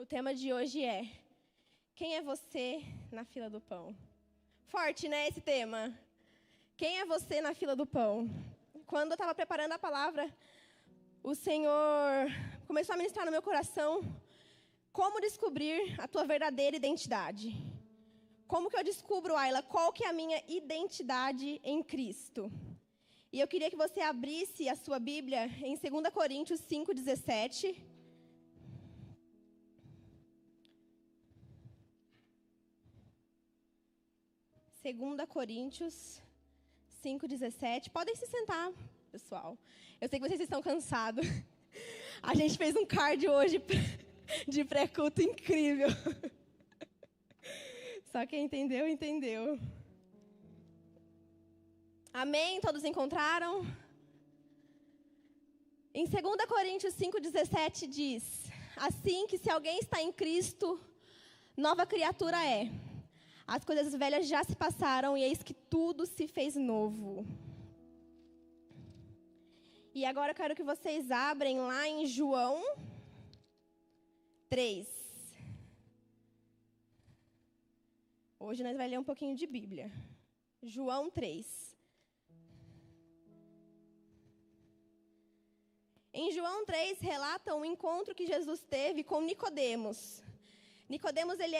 O tema de hoje é: quem é você na fila do pão? Forte, né, esse tema? Quem é você na fila do pão? Quando eu estava preparando a palavra, o Senhor começou a ministrar no meu coração como descobrir a tua verdadeira identidade. Como que eu descubro, Ayla, qual que é a minha identidade em Cristo? E eu queria que você abrisse a sua Bíblia em 2 Coríntios 5:17. Segunda Coríntios 5:17. Podem se sentar, pessoal. Eu sei que vocês estão cansados. A gente fez um cardio hoje de pré-culto incrível. Só quem entendeu, entendeu. Amém? Todos encontraram? Em 2 Coríntios 5:17 diz: assim que se alguém está em Cristo, nova criatura é. As coisas velhas já se passaram e eis que tudo se fez novo. E agora eu quero que vocês abrem lá em João 3. Hoje nós vamos ler um pouquinho de Bíblia. João 3. Em João 3 relata um encontro que Jesus teve com Nicodemos. Nicodemos ele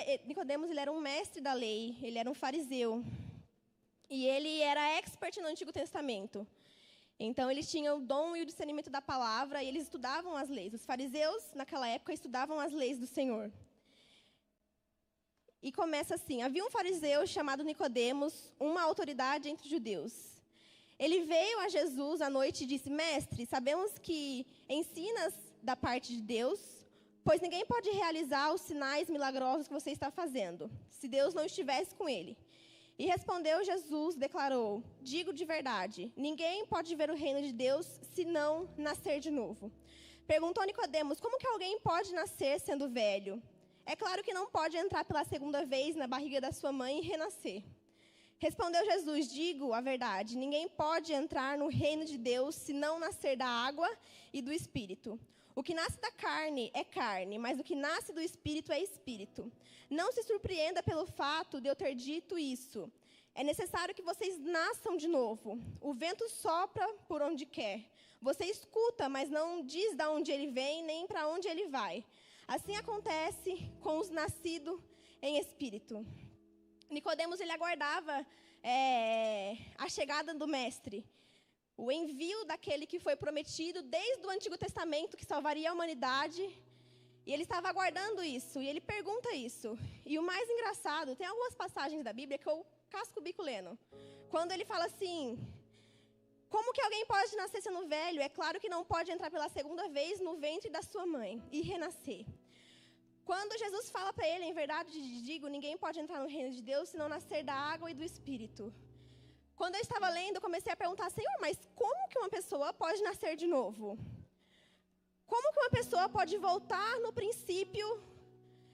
era um mestre da lei, ele era um fariseu. E ele era expert no Antigo Testamento. Então, eles tinham o dom e o discernimento da palavra e eles estudavam as leis. Os fariseus, naquela época, estudavam as leis do Senhor. E começa assim: havia um fariseu chamado Nicodemos, uma autoridade entre os judeus. Ele veio a Jesus à noite e disse: mestre, sabemos que ensinas da parte de Deus, pois ninguém pode realizar os sinais milagrosos que você está fazendo, se Deus não estivesse com ele. E respondeu Jesus, declarou: digo de verdade, ninguém pode ver o reino de Deus se não nascer de novo. Perguntou Nicodemos: como que alguém pode nascer sendo velho? É claro que não pode entrar pela segunda vez na barriga da sua mãe e renascer. Respondeu Jesus: digo a verdade, ninguém pode entrar no reino de Deus se não nascer da água e do Espírito. O que nasce da carne é carne, mas o que nasce do Espírito é Espírito. Não se surpreenda pelo fato de eu ter dito isso. É necessário que vocês nasçam de novo. O vento sopra por onde quer. Você escuta, mas não diz de onde ele vem, nem para onde ele vai. Assim acontece com os nascidos em Espírito. Nicodemos, ele aguardava a chegada do Mestre. O envio daquele que foi prometido desde o Antigo Testamento, que salvaria a humanidade. E ele estava aguardando isso, e ele pergunta isso. E o mais engraçado, tem algumas passagens da Bíblia que eu casco o bico lendo. Quando ele fala assim: como que alguém pode nascer sendo velho? É claro que não pode entrar pela segunda vez no ventre da sua mãe e renascer. Quando Jesus fala para ele: em verdade te digo, ninguém pode entrar no reino de Deus se não nascer da água e do Espírito. Quando eu estava lendo, eu comecei a perguntar: Senhor, mas como que uma pessoa pode nascer de novo? Como que uma pessoa pode voltar no princípio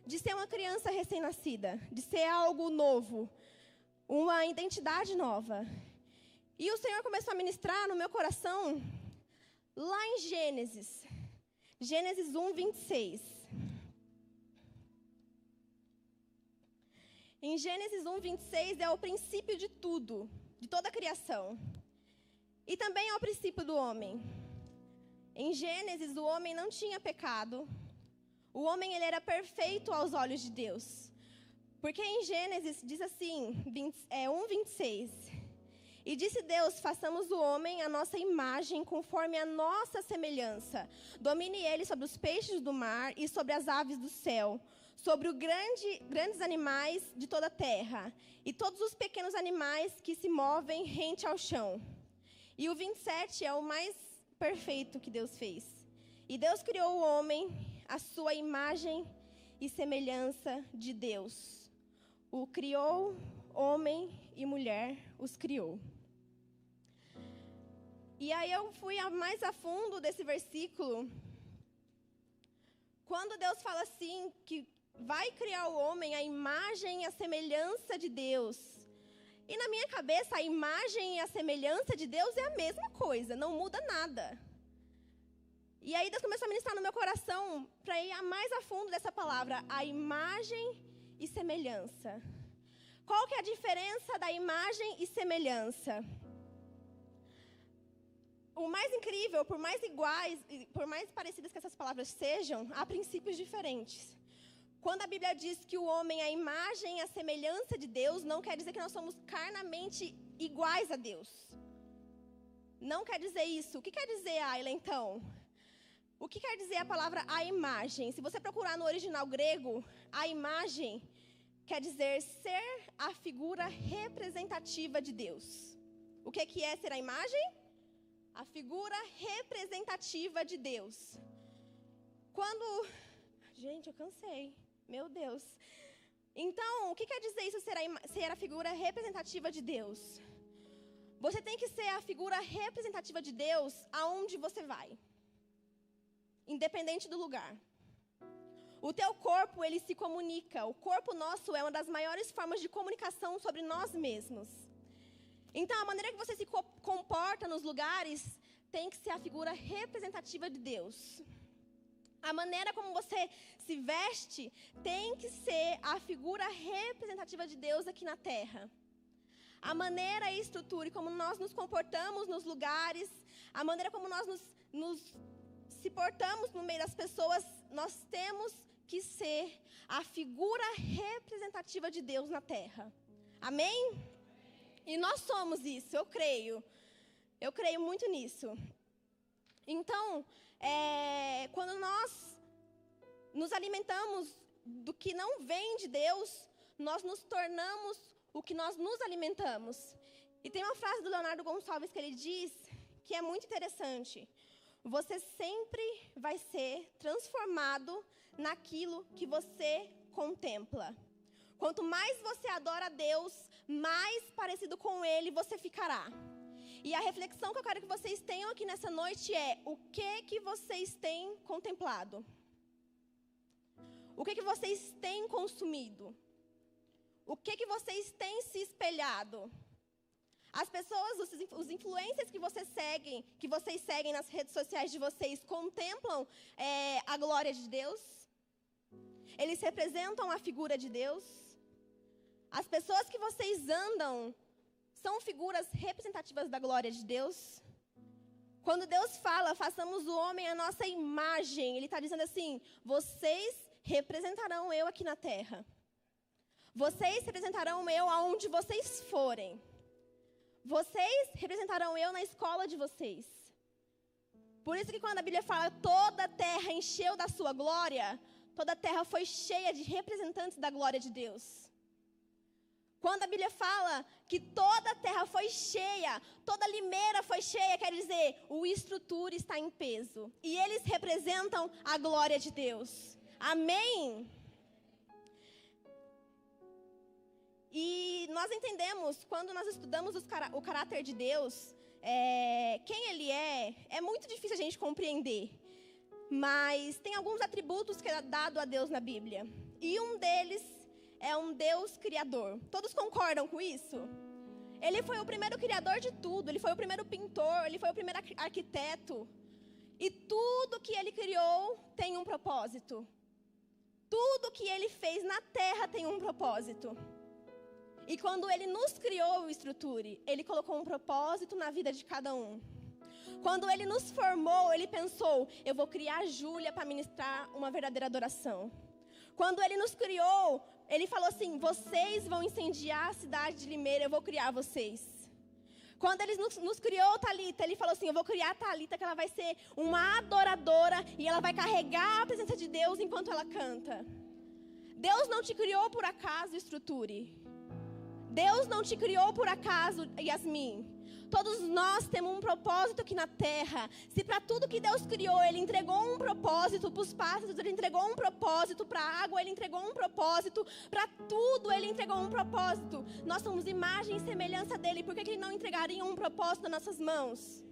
de ser uma criança recém-nascida? De ser algo novo, uma identidade nova? E o Senhor começou a ministrar no meu coração, lá em Gênesis 1:26. Em Gênesis 1:26 é o princípio de tudo, de toda a criação. E também é o princípio do homem. Em Gênesis, o homem não tinha pecado. O homem, ele era perfeito aos olhos de Deus. Porque em Gênesis diz assim, 1:26. E disse Deus: façamos o homem à nossa imagem, conforme a nossa semelhança. Domine ele sobre os peixes do mar e sobre as aves do céu, sobre os grandes animais de toda a terra, e todos os pequenos animais que se movem rente ao chão. E o 27 é o mais perfeito que Deus fez. E Deus criou o homem, à sua imagem e semelhança de Deus. O criou, homem e mulher os criou. E aí eu fui mais a fundo desse versículo. Quando Deus fala assim, que vai criar o homem à imagem e à semelhança de Deus. E na minha cabeça, a imagem e a semelhança de Deus é a mesma coisa, não muda nada. E aí Deus começou a ministrar no meu coração para ir mais a fundo dessa palavra, a imagem e semelhança. Qual que é a diferença da imagem e semelhança? O mais incrível, por mais iguais, por mais parecidas que essas palavras sejam, há princípios diferentes. Quando a Bíblia diz que o homem é a imagem e a semelhança de Deus, não quer dizer que nós somos carnamente iguais a Deus. Não quer dizer isso. O que quer dizer, Ayla, então? O que quer dizer a palavra a imagem? Se você procurar no original grego, a imagem quer dizer ser a figura representativa de Deus. O que é ser a imagem? A figura representativa de Deus. Quando... Gente, eu cansei. Meu Deus. Então, o que quer dizer isso, ser a figura representativa de Deus? Você tem que ser a figura representativa de Deus aonde você vai. Independente do lugar. O teu corpo, ele se comunica. O corpo nosso é uma das maiores formas de comunicação sobre nós mesmos. Então, a maneira que você se comporta nos lugares tem que ser a figura representativa de Deus. A maneira como você se veste tem que ser a figura representativa de Deus aqui na terra. A maneira e estrutura e como nós nos comportamos nos lugares, a maneira como nós nos se portamos no meio das pessoas, nós temos que ser a figura representativa de Deus na terra. Amém? E nós somos isso, eu creio. Eu creio muito nisso. Então, quando nós nos alimentamos do que não vem de Deus, nós nos tornamos o que nós nos alimentamos. E tem uma frase do Leonardo Gonçalves que ele diz que é muito interessante. Você sempre vai ser transformado naquilo que você contempla. Quanto mais você adora a Deus, mais parecido com Ele você ficará. E a reflexão que eu quero que vocês tenham aqui nessa noite é: o que vocês têm contemplado? O que vocês têm consumido? O que vocês têm se espelhado? As pessoas, os influencers que vocês seguem nas redes sociais de vocês, contemplam a glória de Deus? Eles representam a figura de Deus? As pessoas que vocês andam são figuras representativas da glória de Deus? Quando Deus fala, façamos o homem a nossa imagem, Ele está dizendo assim: vocês representarão eu aqui na terra. Vocês representarão eu aonde vocês forem. Vocês representarão eu na escola de vocês. Por isso que quando a Bíblia fala toda a terra encheu da sua glória, toda a terra foi cheia de representantes da glória de Deus. Quando a Bíblia fala que toda a terra foi cheia, toda a limeira foi cheia, quer dizer, o estrutura está em peso. E eles representam a glória de Deus. Amém? E nós entendemos, quando nós estudamos o caráter de Deus, quem Ele é muito difícil a gente compreender. Mas tem alguns atributos que é dado a Deus na Bíblia. E um deles é um Deus criador. Todos concordam com isso? Ele foi o primeiro criador de tudo. Ele foi o primeiro pintor, ele foi o primeiro arquiteto. E tudo que Ele criou tem um propósito. Tudo que Ele fez na terra tem um propósito. E quando Ele nos criou, o estruture, Ele colocou um propósito na vida de cada um. Quando Ele nos formou, Ele pensou: eu vou criar a Júlia para ministrar uma verdadeira adoração. Quando Ele nos criou, Ele falou assim: vocês vão incendiar a cidade de Limeira, eu vou criar vocês. Quando Ele nos criou Talita, Ele falou assim: eu vou criar a Talita, que ela vai ser uma adoradora e ela vai carregar a presença de Deus enquanto ela canta. Deus não te criou por acaso, estruture. Deus não te criou por acaso, Yasmin. Todos nós temos um propósito aqui na terra. Se para tudo que Deus criou, Ele entregou um propósito, para os pássaros Ele entregou um propósito, para a água Ele entregou um propósito, para tudo Ele entregou um propósito. Nós somos imagem e semelhança dEle. Por que Ele não entregaria um propósito nas nossas mãos?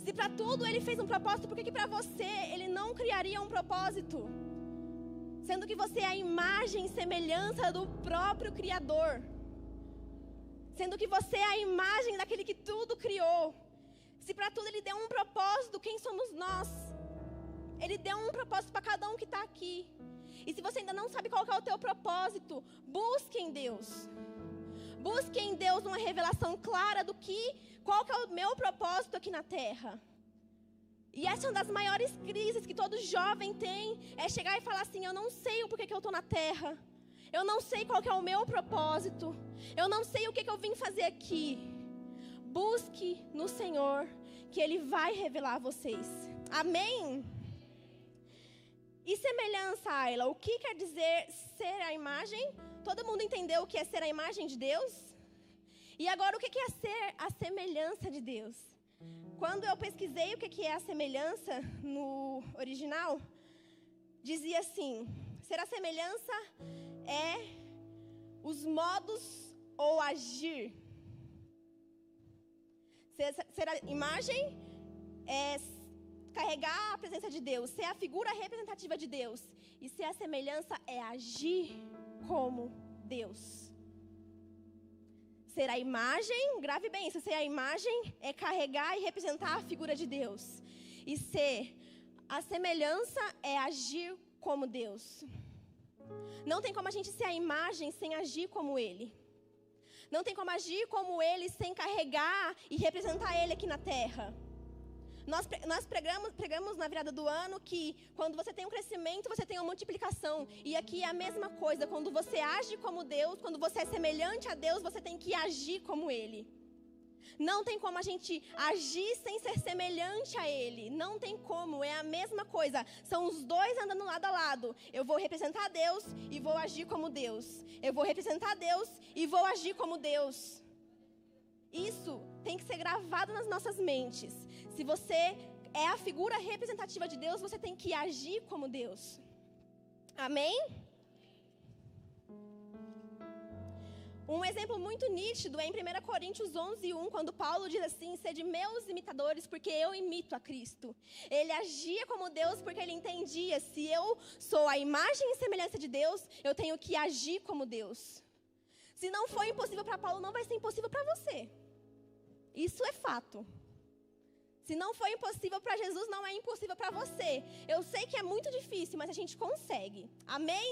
Se para tudo Ele fez um propósito, por que para você Ele não criaria um propósito? Sendo que você é a imagem e semelhança do próprio Criador. Sendo que você é a imagem daquele que tudo criou. Se para tudo Ele deu um propósito, quem somos nós? Ele deu um propósito para cada um que está aqui. E se você ainda não sabe qual que é o teu propósito, busque em Deus. Busque em Deus uma revelação clara qual que é o meu propósito aqui na terra. E essa é uma das maiores crises que todo jovem tem, é chegar e falar assim, eu não sei o porquê que eu estou na terra. Eu não sei qual que é o meu propósito. Eu não sei o que eu vim fazer aqui. Busque no Senhor, que Ele vai revelar a vocês. Amém? E semelhança, Ayla, o que quer dizer ser a imagem? Todo mundo entendeu o que é ser a imagem de Deus? E agora, o que é ser a semelhança de Deus? Quando eu pesquisei o que é a semelhança no original, dizia assim, ser a semelhança é os modos ou agir. Ser a imagem é carregar a presença de Deus, ser a figura representativa de Deus. E ser a semelhança é agir como Deus. Ser a imagem, grave bem isso, ser a imagem é carregar e representar a figura de Deus. E ser a semelhança é agir como Deus. Não tem como a gente ser a imagem sem agir como Ele. Não tem como agir como Ele sem carregar e representar Ele aqui na terra. Nós pregamos na virada do ano que quando você tem um crescimento, você tem uma multiplicação. E aqui é a mesma coisa. Quando você age como Deus, quando você é semelhante a Deus, você tem que agir como Ele. Não tem como a gente agir sem ser semelhante a Ele. Não tem como, é a mesma coisa. São os dois andando lado a lado. Eu vou representar Deus e vou agir como Deus. Eu vou representar Deus e vou agir como Deus. Isso tem que ser gravado nas nossas mentes. Se você é a figura representativa de Deus, você tem que agir como Deus. Amém? Um exemplo muito nítido é em 1 Coríntios 11:1, quando Paulo diz assim, sede meus imitadores, porque eu imito a Cristo. Ele agia como Deus porque ele entendia, se eu sou a imagem e semelhança de Deus, eu tenho que agir como Deus. Se não foi impossível para Paulo, não vai ser impossível para você. Isso é fato. Se não foi impossível para Jesus, não é impossível para você. Eu sei que é muito difícil, mas a gente consegue. Amém?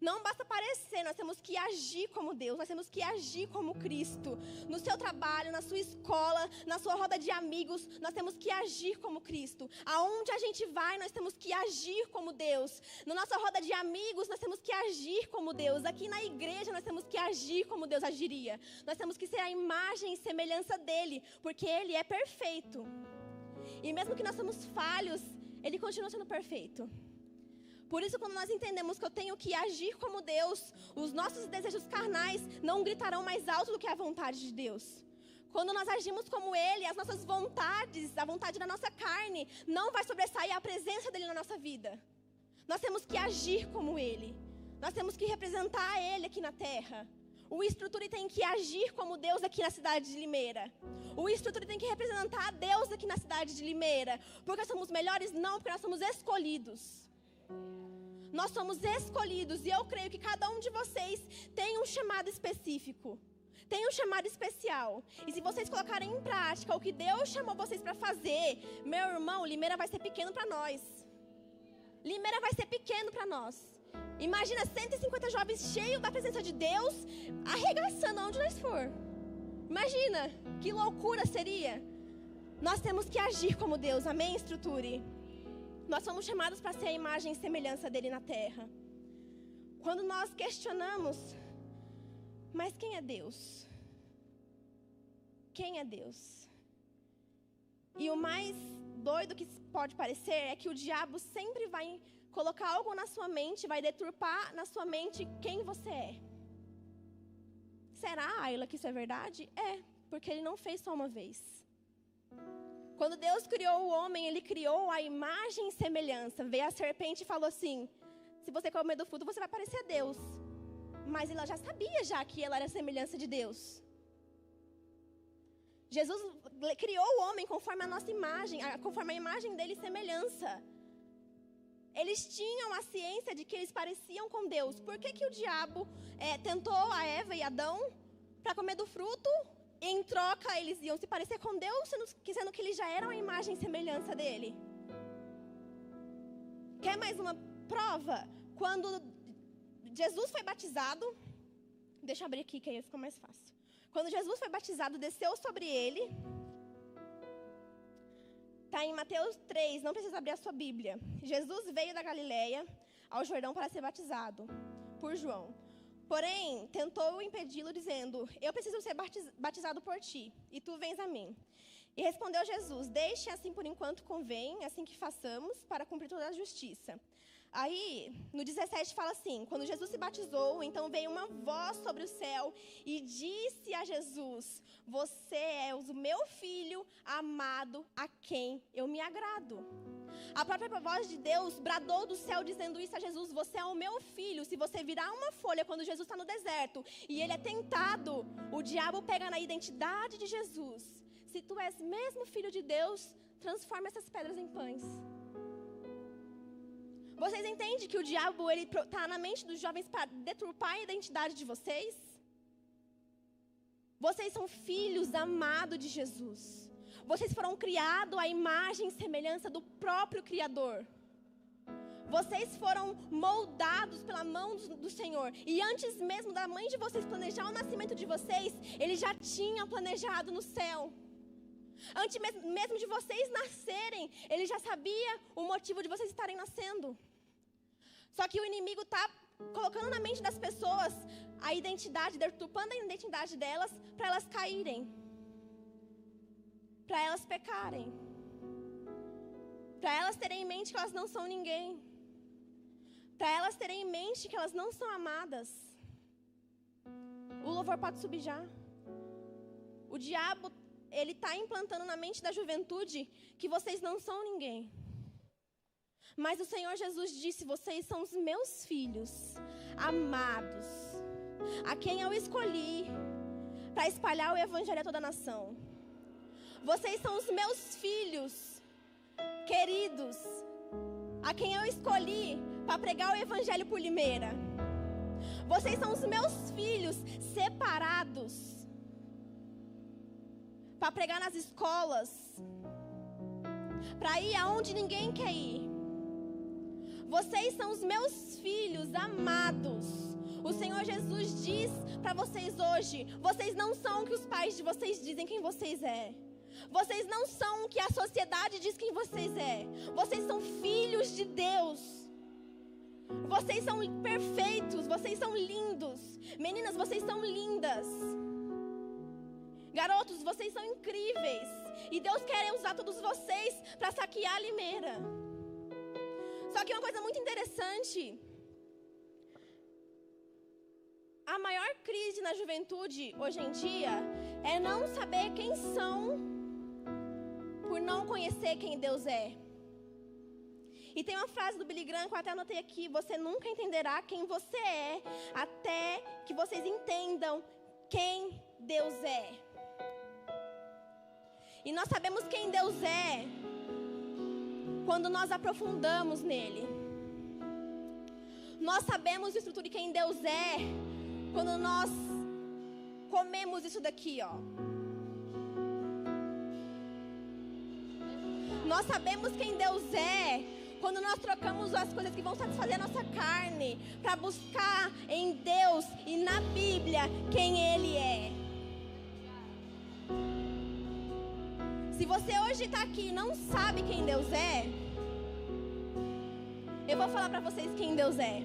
Não basta parecer, nós temos que agir como Deus, nós temos que agir como Cristo. No seu trabalho, na sua escola, na sua roda de amigos, nós temos que agir como Cristo. Aonde a gente vai, nós temos que agir como Deus. Na nossa roda de amigos, nós temos que agir como Deus. Aqui na igreja, nós temos que agir como Deus agiria. Nós temos que ser a imagem e semelhança dEle, porque Ele é perfeito. E mesmo que nós somos falhos, Ele continua sendo perfeito. Por isso, quando nós entendemos que eu tenho que agir como Deus, os nossos desejos carnais não gritarão mais alto do que a vontade de Deus. Quando nós agimos como Ele, as nossas vontades, a vontade da nossa carne, não vai sobressair a presença dEle na nossa vida. Nós temos que agir como Ele. Nós temos que representar Ele aqui na terra. O Estruture tem que agir como Deus aqui na cidade de Limeira. O Estruture tem que representar Deus aqui na cidade de Limeira. Porque nós somos melhores? Não, porque nós somos escolhidos. Nós somos escolhidos e eu creio que cada um de vocês tem um chamado específico, tem um chamado especial. E se vocês colocarem em prática o que Deus chamou vocês para fazer, meu irmão, Limeira vai ser pequeno para nós. Limeira vai ser pequeno para nós. Imagina 150 jovens cheios da presença de Deus, arregaçando onde nós for. Imagina, que loucura seria. Nós temos que agir como Deus, amém, Estruture? Nós somos chamados para ser a imagem e semelhança dEle na terra. Quando nós questionamos, mas quem é Deus? Quem é Deus? E o mais doido que pode parecer é que o diabo sempre vai colocar algo na sua mente, vai deturpar na sua mente quem você é. Será, Ayla, que isso é verdade? É, porque Ele não fez só uma vez. Quando Deus criou o homem, Ele criou a imagem e semelhança. Veio a serpente e falou assim, se você comer do fruto, você vai parecer Deus. Mas ela já sabia que ela era a semelhança de Deus. Jesus criou o homem conforme a nossa imagem, conforme a imagem dele e semelhança. Eles tinham a ciência de que eles pareciam com Deus. Por que o diabo tentou a Eva e Adão para comer do fruto Em troca, eles iam se parecer com Deus, sendo que eles já eram a imagem e semelhança dele. Quer mais uma prova? Quando Jesus foi batizado, deixa eu abrir aqui que aí fica mais fácil. Quando Jesus foi batizado, desceu sobre ele. Está em Mateus 3, não precisa abrir a sua Bíblia. Jesus veio da Galileia ao Jordão para ser batizado por João. Porém, tentou impedi-lo, dizendo: eu preciso ser batizado por ti, e tu vens a mim. E respondeu Jesus: deixe assim por enquanto convém, assim que façamos, para cumprir toda a justiça. Aí, no 17 fala assim: quando Jesus se batizou, então veio uma voz sobre o céu e disse a Jesus: você é o meu filho amado, a quem eu me agrado. A própria voz de Deus bradou do céu dizendo isso a Jesus: você é o meu filho. Se você virar uma folha quando Jesus está no deserto e ele é tentado, o diabo pega na identidade de Jesus. Se tu és mesmo filho de Deus, transforma essas pedras em pães. Vocês entendem que o diabo está na mente dos jovens para deturpar a identidade de vocês? Vocês são filhos amados de Jesus. Vocês foram criados à imagem e semelhança do próprio Criador. Vocês foram moldados pela mão do Senhor. E antes mesmo da mãe de vocês planejar o nascimento de vocês, Ele já tinha planejado no céu. Antes mesmo de vocês nascerem, Ele já sabia o motivo de vocês estarem nascendo. Só que o inimigo está colocando na mente das pessoas a identidade, deturpando a identidade delas, para elas caírem, para elas pecarem, para elas terem em mente que elas não são ninguém, para elas terem em mente que elas não são amadas. O louvor pode subir já. O diabo, ele está implantando na mente da juventude que vocês não são ninguém. Mas o Senhor Jesus disse: vocês são os meus filhos amados, a quem eu escolhi para espalhar o evangelho a toda a nação. Vocês são os meus filhos queridos, a quem eu escolhi para pregar o evangelho por Limeira. Vocês são os meus filhos separados para pregar nas escolas, para ir aonde ninguém quer ir. Vocês são os meus filhos amados. O Senhor Jesus diz para vocês hoje: vocês não são o que os pais de vocês dizem quem vocês é. Vocês não são o que a sociedade diz quem vocês é. Vocês são filhos de Deus. Vocês são perfeitos, vocês são lindos. Meninas, vocês são lindas. Garotos, vocês são incríveis. E Deus quer usar todos vocês para saquear a Limeira. Só que uma coisa muito interessante: a maior crise na juventude hoje em dia é não saber quem são, por não conhecer quem Deus é. E tem uma frase do Billy Graham que eu até anotei aqui: você nunca entenderá quem você é até que vocês entendam quem Deus é. E nós sabemos quem Deus é quando nós aprofundamos nele. Nós sabemos a estrutura de quem Deus é quando nós comemos isso daqui, ó. Nós sabemos quem Deus é quando nós trocamos as coisas que vão satisfazer a nossa carne para buscar em Deus e na Bíblia quem Ele é. Se você hoje está aqui e não sabe quem Deus é, eu vou falar para vocês quem Deus é.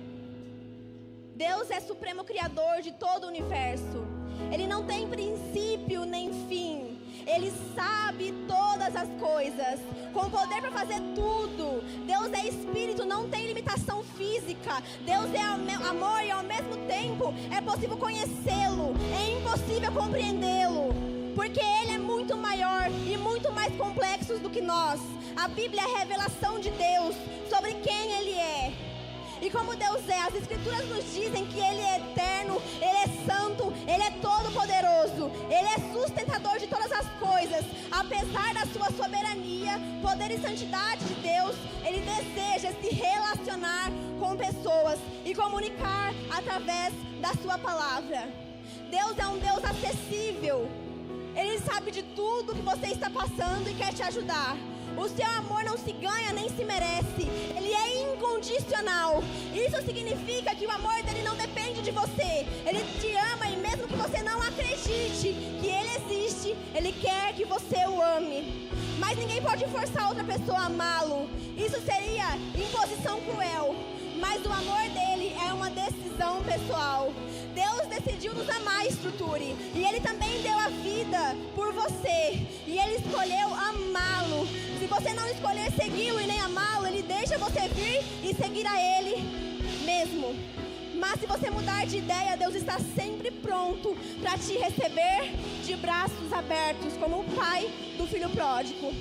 Deus é supremo criador de todo o universo. Ele não tem princípio nem fim. Ele sabe todas as coisas, com poder para fazer tudo. Deus é espírito, não tem limitação física. Deus é amor e ao mesmo tempo é possível conhecê-lo, é impossível compreendê-lo, porque Ele é muito maior e muito mais complexo do que nós. A Bíblia é a revelação de Deus sobre quem Ele é. E como Deus é, as Escrituras nos dizem que Ele é eterno, Ele é santo, Ele é todo-poderoso, Ele é sustentador de todas as coisas. Apesar da sua soberania, poder e santidade de Deus, Ele deseja se relacionar com pessoas e comunicar através da sua palavra. Deus é um Deus acessível. Ele sabe de tudo que você está passando e quer te ajudar. O seu amor não se ganha nem se merece. Ele é incondicional. Isso significa que o amor dele não depende de você. Ele te ama e mesmo que você não acredite que ele existe, ele quer que você o ame. Mas ninguém pode forçar outra pessoa a amá-lo. Isso seria imposição cruel. Mas o amor dele é uma decisão pessoal. Deus decidiu nos amar, Estruture. E Ele também deu a vida por você. E Ele escolheu amá-lo. Se você não escolher segui-lo e nem amá-lo, Ele deixa você vir e seguir a Ele mesmo. Mas se você mudar de ideia, Deus está sempre pronto para te receber de braços abertos, como o pai do filho pródigo.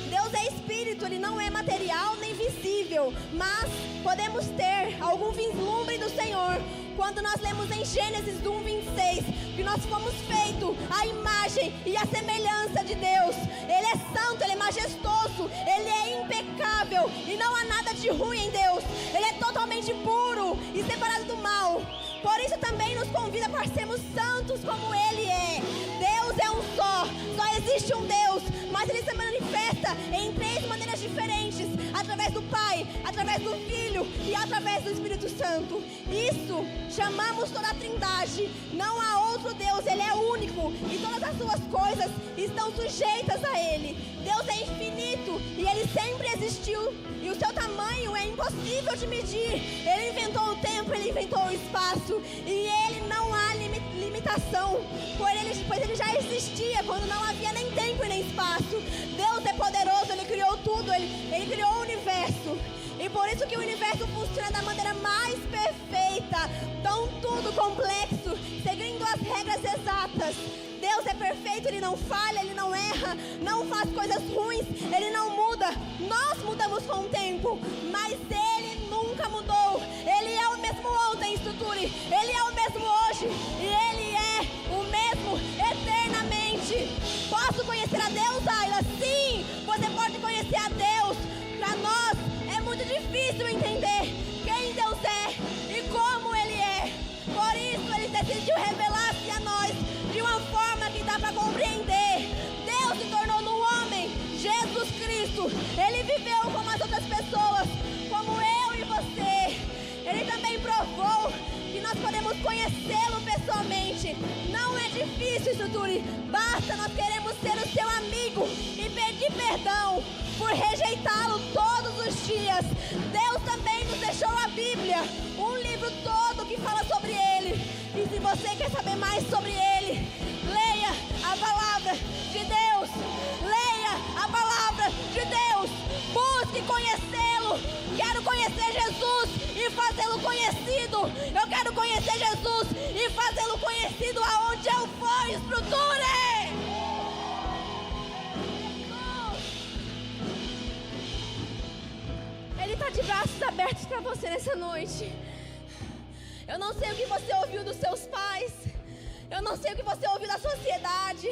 Deus é espírito, Ele não é material nem visível, mas podemos ter algum vislumbre do Senhor quando nós lemos em Gênesis 1:26, que nós fomos feitos à imagem e à semelhança de Deus. Ele é santo, Ele é majestoso, Ele é impecável e não há nada de ruim em Deus. Ele é totalmente puro e separado do mal. Por isso também nos convida para sermos santos como Ele é. Deus é um só existe um Deus, mas Ele se manifesta em 3 maneiras diferentes, através do Pai, através do Filho e através do Espírito Santo. Isso chamamos toda a Trindade. Não há outro Deus, Ele é único e todas as suas coisas estão sujeitas a Ele. Deus é infinito e Ele sempre existiu e o seu tamanho é impossível de medir. Ele inventou o tempo, Ele inventou o espaço e Ele não há limitação, pois Ele já existia quando não havia nem tempo e nem espaço. Deus é poderoso, Ele criou tudo, Ele criou o universo. E por isso que o universo funciona da maneira mais perfeita, tão tudo complexo, seguindo as regras exatas. Deus é perfeito, Ele não falha, Ele não erra, não faz coisas ruins, Ele não muda. Nós mudamos com o tempo, mas Ele nunca mudou. Ele é o mesmo ontem, Estruture, Ele é o mesmo hoje e Ele é o mesmo eternamente. Posso conhecer a Deus, Ayla? Sim, você pode conhecer a Deus. Para nós é muito difícil entender quem Deus é e como Ele é. Por isso Ele decidiu revelar-se a nós de uma forma que dá para compreender. Deus se tornou no homem, Jesus Cristo. Ele viveu como as outras pessoas, como eu e você. Ele também provou que nós podemos conhecê-lo pessoalmente. Não é difícil, Estruture. Basta nós queremos ser o seu amigo e pedir perdão por rejeitá-lo todos os dias. Deus também nos deixou a Bíblia, um livro todo que fala sobre Ele. E se você quer saber mais sobre Ele, leia a palavra de Deus. Leia a palavra de Deus. Busque conhecê-lo. Quero conhecer Jesus e fazê-lo conhecido. Eu quero conhecer Jesus e fazê-lo conhecido aonde eu for, Estruture. Ele está de braços abertos para você nessa noite. Eu não sei o que você ouviu dos seus pais. Eu não sei o que você ouviu da sociedade.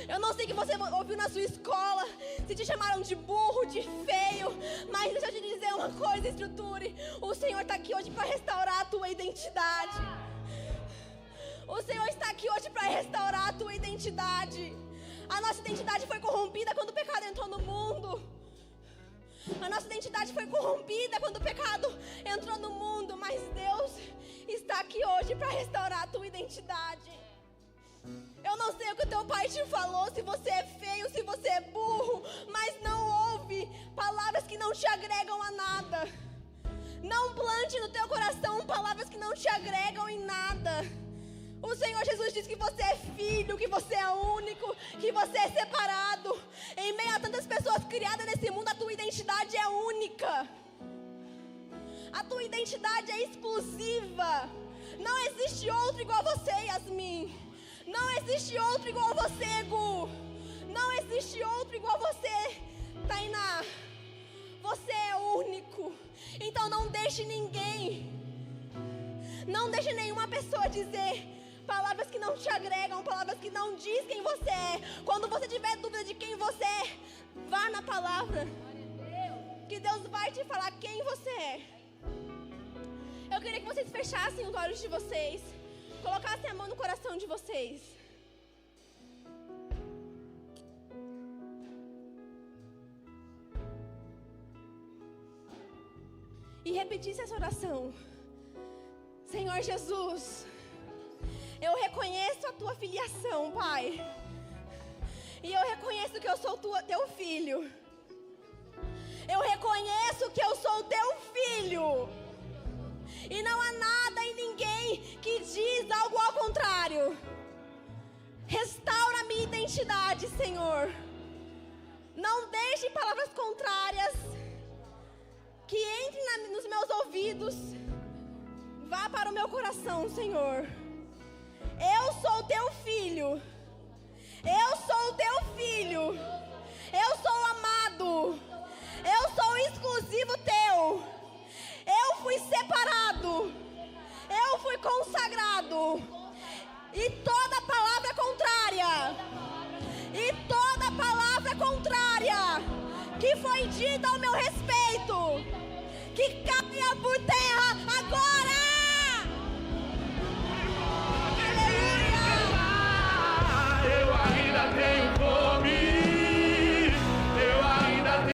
Eu não sei o que você ouviu na sua escola. Se te chamaram de burro, de feio. Mas deixa eu te dizer uma coisa, Estruture. O Senhor está aqui hoje para restaurar a tua identidade. O Senhor está aqui hoje para restaurar a tua identidade. A nossa identidade foi corrompida quando o pecado entrou no mundo. A nossa identidade foi corrompida quando o pecado entrou no mundo. Mas Deus está aqui hoje para restaurar a tua identidade. Eu não sei o que o teu pai te falou, se você é feio, se você é burro, mas não ouve palavras que não te agregam a nada. Não plante no teu coração palavras que não te agregam em nada. O Senhor Jesus diz que você é filho, que você é único, que você é separado. Em meio a tantas pessoas criadas nesse mundo, a tua identidade é única. A tua identidade é exclusiva. Não existe outro igual a você, Yasmin. Não existe outro igual a você, Gu. Não existe outro igual a você, Tainá. Você é único. Então não deixe ninguém, não deixe nenhuma pessoa dizer palavras que não te agregam, palavras que não diz quem você é. Quando você tiver dúvida de quem você é, vá na palavra, que Deus vai te falar quem você é. Eu queria que vocês fechassem os olhos de vocês, colocassem a mão no coração de vocês. repetisse essa oração. Senhor Jesus, eu reconheço a tua filiação, Pai. E eu reconheço que eu sou teu filho. Eu reconheço que eu sou teu filho. E não há nada e ninguém que diz algo ao contrário. Restaura a minha identidade, Senhor. Não deixe palavras contrárias que entrem nos meus ouvidos. Vá para o meu coração, Senhor. Eu sou teu filho. Eu sou teu filho. Eu sou amado. Eu sou exclusivo teu. Eu fui separado. Eu fui consagrado. E toda palavra contrária, que foi dita ao meu respeito, que caia por terra.